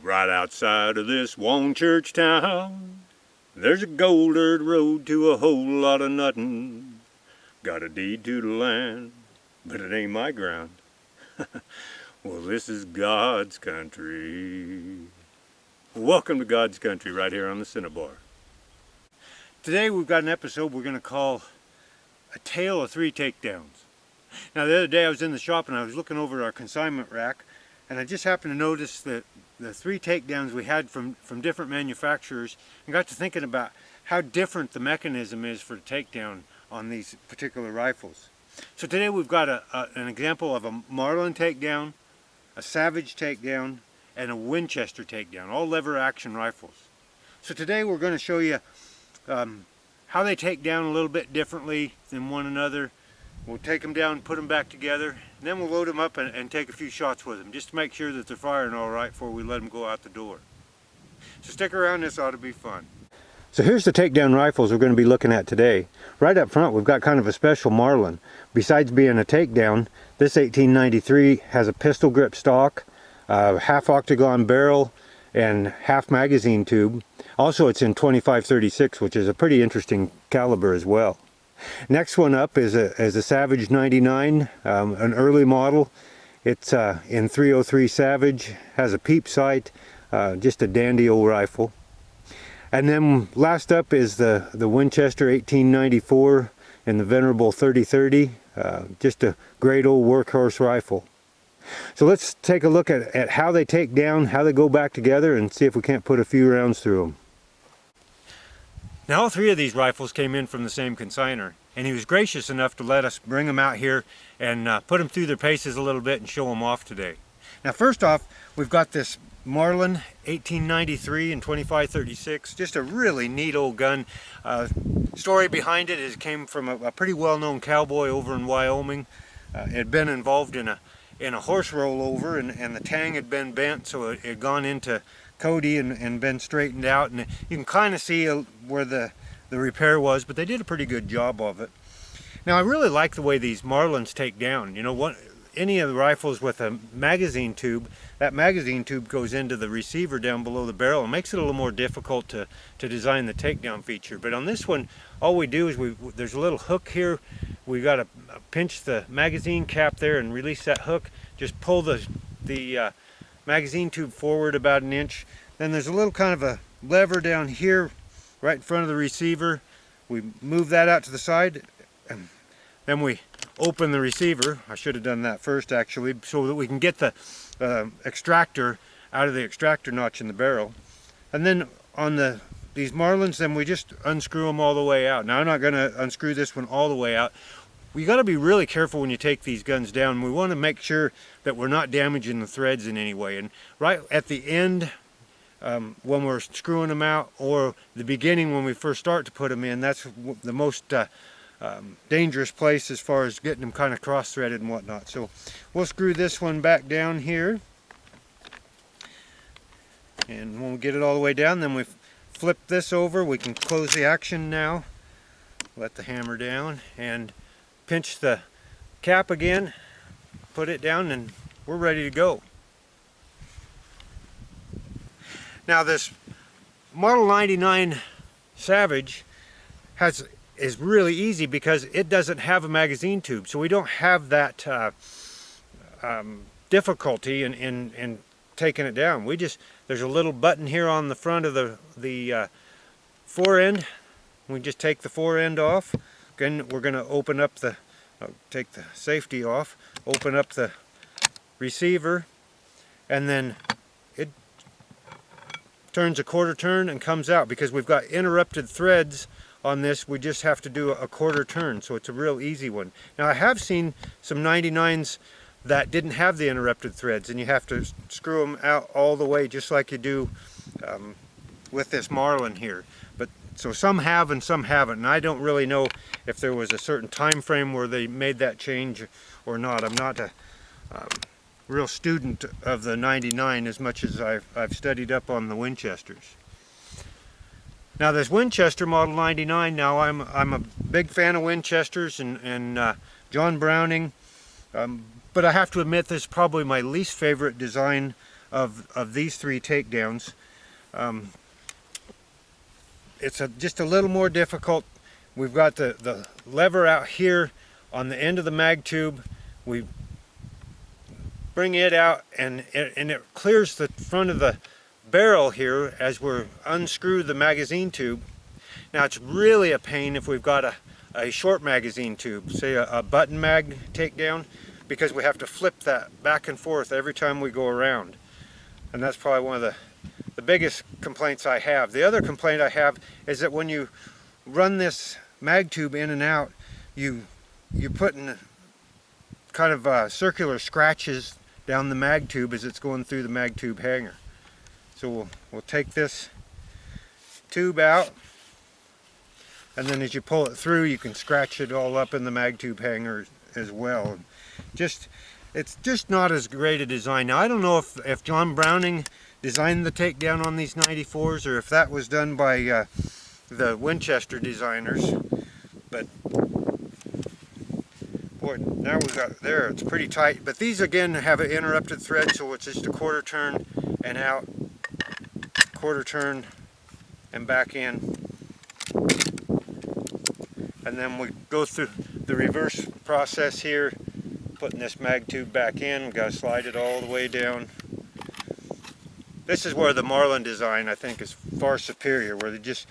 Right outside of this one church town, there's a gold dirt road to a whole lot of nuttin'. Got a deed to the land, but it ain't my ground. Well, this is God's country. Welcome to God's country right here on the Cinnabar. Today we've got an episode we're going to call A Tale of Three Takedowns. Now the other day I was in the shop and I was looking over our consignment rack, and I just happened to notice that the three takedowns we had from different manufacturers, and got to thinking about how different the mechanism is for the takedown on these particular rifles. So today we've got an example of a Marlin takedown, a Savage takedown, and a Winchester takedown, all lever action rifles. So today we're going to show you how they take down a little bit differently than one another. We'll take them down, put them back together, and then we'll load them up and take a few shots with them, just to make sure that they're firing all right before we let them go out the door. So stick around, this ought to be fun. So here's the takedown rifles we're going to be looking at today. Right up front we've got kind of a special Marlin. Besides being a takedown, this 1893 has a pistol grip stock, half octagon barrel, and half magazine tube. Also it's in 25-36, which is a pretty interesting caliber as well. Next one up is a Savage 99, an early model. It's in 303 Savage, has a peep sight, just a dandy old rifle. And then last up is the Winchester 1894 in the venerable 30-30, just a great old workhorse rifle. So let's take a look at how they take down, how they go back together, and see if we can't put a few rounds through them. Now all three of these rifles came in from the same consignor, and he was gracious enough to let us bring them out here and put them through their paces a little bit and show them off today. Now first off, we've got this Marlin 1893 and 25-36, just a really neat old gun. Story behind it is it came from a pretty well-known cowboy over in Wyoming. It had been involved in a horse rollover, and the tang had been bent, so it had gone into Cody and been straightened out, and you can kind of see where the repair was, but they did a pretty good job of it. Now I really like the way these Marlins take down. You know, any of the rifles with a magazine tube, that magazine tube goes into the receiver down below the barrel and makes it a little more difficult to design the takedown feature. But on this one, all we do is there's a little hook here. We got to pinch the magazine cap there and release that hook. Just pull the magazine tube forward about an inch. Then there's a little kind of a lever down here right in front of the receiver. We move that out to the side, and then we open the receiver. I should have done that first actually, so that we can get the extractor out of the extractor notch in the barrel. And then on these Marlins, then we just unscrew them all the way out. Now I'm not going to unscrew this one all the way out. We got to be really careful when you take these guns down. We want to make sure that we're not damaging the threads in any way. And right at the end, when we're screwing them out, or the beginning when we first start to put them in, that's the most dangerous place as far as getting them kind of cross-threaded and whatnot. So we'll screw this one back down here, and when we get it all the way down, then we flip this over. We can close the action now, let the hammer down, and pinch the cap again, put it down, and we're ready to go. Now this Model 99 Savage is really easy because it doesn't have a magazine tube, so we don't have that difficulty in taking it down. There's a little button here on the front of the fore end. We just take the fore end off. Again, we're going to open up take the safety off, open up the receiver, and then it turns a quarter turn and comes out. Because we've got interrupted threads on this, we just have to do a quarter turn, so it's a real easy one. Now I have seen some 99s that didn't have the interrupted threads, and you have to screw them out all the way just like you do with this Marlin here. But so some have and some haven't, and I don't really know if there was a certain time frame where they made that change or not. I'm not a real student of the 99 as much as I've studied up on the Winchesters. Now this Winchester Model 99, now I'm a big fan of Winchesters and John Browning, but I have to admit this is probably my least favorite design of these 3 takedowns. It's just a little more difficult. We've got the lever out here on the end of the mag tube. We bring it out and it clears the front of the barrel here as we're unscrew the magazine tube. Now it's really a pain if we've got a short magazine tube, say a button mag takedown, because we have to flip that back and forth every time we go around. And that's probably one of the biggest complaints I have. The other complaint I have is that when you run this mag tube in and out, you're putting kind of circular scratches down the mag tube as it's going through the mag tube hanger. So we'll take this tube out, and then as you pull it through, you can scratch it all up in the mag tube hanger as well. It's just not as great a design. Now I don't know if John Browning designed the takedown on these 94s or if that was done by the Winchester designers, but boy, now we've got there, it's pretty tight. But these again have an interrupted thread, so it's just a quarter turn and out, quarter turn and back in, and then we go through the reverse process here, putting this mag tube back in. We've got to slide it all the way down. This is where the Marlin design, I think, is far superior, where they just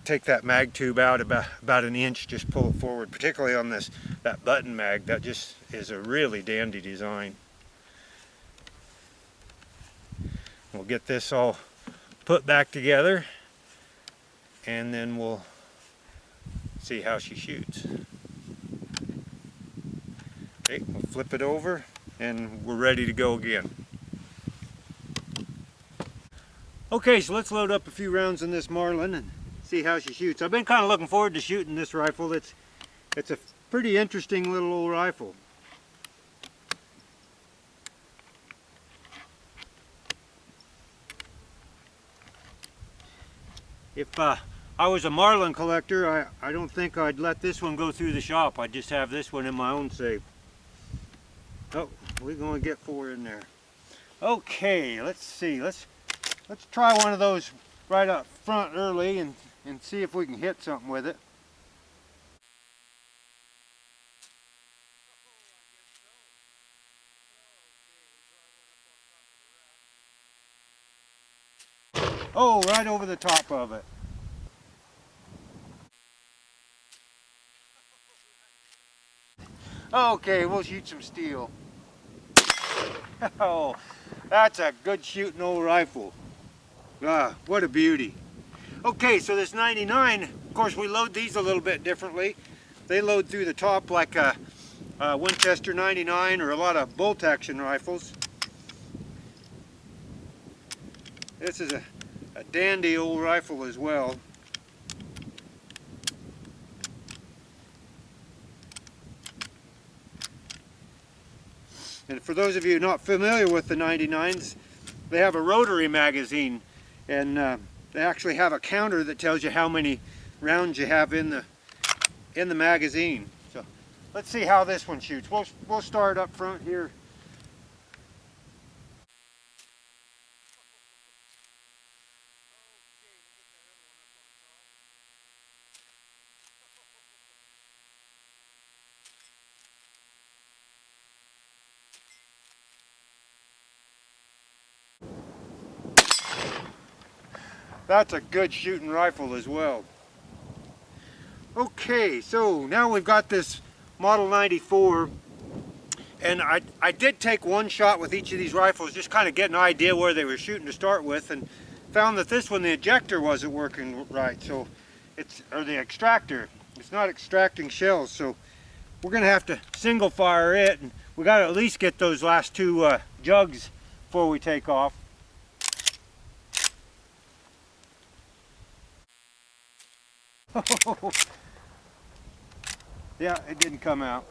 take that mag tube out about an inch, just pull it forward, particularly on that button mag. That just is a really dandy design. We'll get this all put back together, and then we'll see how she shoots. Okay, we'll flip it over and we're ready to go again. Okay, so let's load up a few rounds in this Marlin and see how she shoots. I've been kind of looking forward to shooting this rifle. It's a pretty interesting little old rifle. If I was a Marlin collector, I don't think I'd let this one go through the shop. I'd just have this one in my own safe. Oh, we're going to get 4 in there. Okay, let's see. Let's try one of those right up front early and see if we can hit something with it. Oh, right over the top of it. Okay, we'll shoot some steel. Oh, that's a good shooting old rifle. Ah, what a beauty. Okay, so this 99, of course we load these a little bit differently. They load through the top like a Winchester 99 or a lot of bolt action rifles. This is a dandy old rifle as well. And for those of you not familiar with the 99s, they have a rotary magazine, and they actually have a counter that tells you how many rounds you have in the magazine. So let's see how this one shoots. We'll start up front here. That's a good shooting rifle as well. Okay, so now we've got this Model 94, and I did take one shot with each of these rifles, just kind of get an idea where they were shooting to start with, and found that this one, the ejector wasn't working right, so or the extractor, it's not extracting shells, so we're going to have to single fire it, and we got to at least get those last 2 jugs before we take off. Yeah, it didn't come out.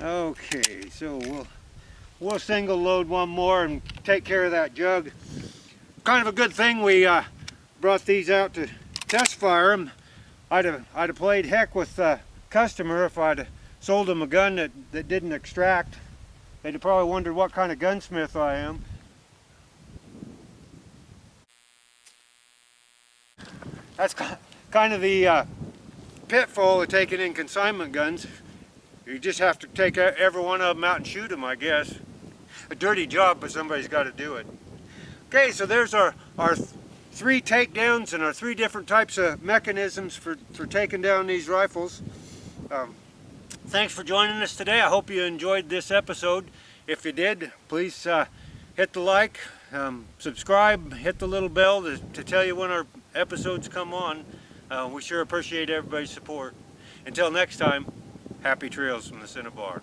Okay, so we'll single load one more and take care of that jug. Kind of a good thing we brought these out to test fire them. I'd have played heck with the customer if I'd have sold them a gun that didn't extract. They'd probably wondered what kind of gunsmith I am. That's kind of the pitfall of taking in consignment guns. You just have to take every one of them out and shoot them, I guess. A dirty job, but somebody's got to do it. Okay, so there's our 3 takedowns and our 3 different types of mechanisms for taking down these rifles. Thanks for joining us today. I hope you enjoyed this episode. If you did, please hit the like, subscribe, hit the little bell to tell you when our episodes come on. We sure appreciate everybody's support. Until next time, happy trails from the Cinnabar.